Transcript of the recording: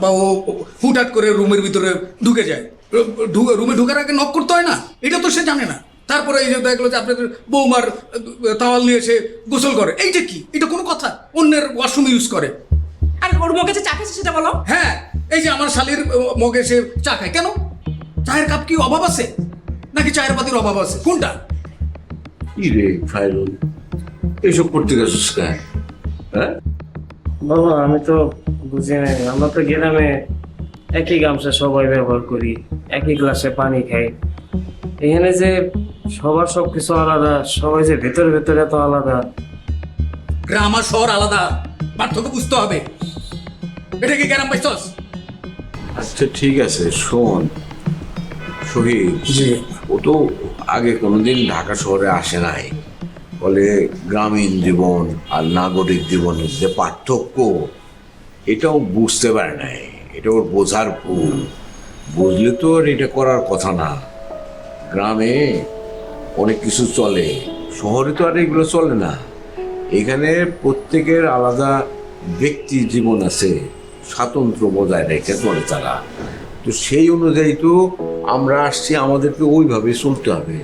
বা ও হুটহাট করে রুমের ভিতরে ঢুকে যায়, রুমে ঢুকার আগে নক করতে হয় না, এটা তো সে জানে না। তারপরে এই যে দেখলো যে আপনাদের বৌমার তাওয়াল নিয়ে এসে গোসল করে, এইটা কি? এটা কোনো কথা? অন্যের ওয়াশরুম ইউজ করে। আর ওর মুখে যে চা খেয়েছে সেটা বলো। হ্যাঁ, এই যে আমার শালির মগে সে চা খায় কেন? চায়ের কাপ কি অভাব আছে নাকি চায়ের পাতির অভাব আছে, কোনটা? কি রে ফাইরুল, এইসব করতে গেছিস কেন? হ্যাঁ, বাবা আমি তো বুঝি নাই, আমরা তো গ্রামে একই গামছা সবাই ব্যবহার করি, একই গ্লাসে পানি খাই। এখানে যে সবার সবকিছু আলাদা, সবাই যে ভেতরে ভেতরে এত আলাদা। গ্রাম আর শহর আলাদা, পার্থক্য বুঝতে হবে। এটা কি গ্রাম পাইছস? আচ্ছা ঠিক আছে, শোন শহীদ, জি। ও তো আগে কোনোদিন ঢাকা শহরে আসে নাই, বলে গ্রামীণ জীবন আর নাগরিক জীবনের যে পার্থক্য এটাও বুঝতে পারে নাই। এটা ওর বোঝার ভুল। বুঝলে তো আর এটা করার কথা না। গ্রামে অনেক কিছু চলে, শহরে তো আর এগুলো চলে না। এখানে প্রত্যেকের আলাদা ব্যক্তি জীবন আছে, স্বাতন্ত্র্য বজায় রেখে চলে তারা। তো সেই অনুযায়ী তো আমরা আসছি, আমাদেরকে ওইভাবে চলতে হবে।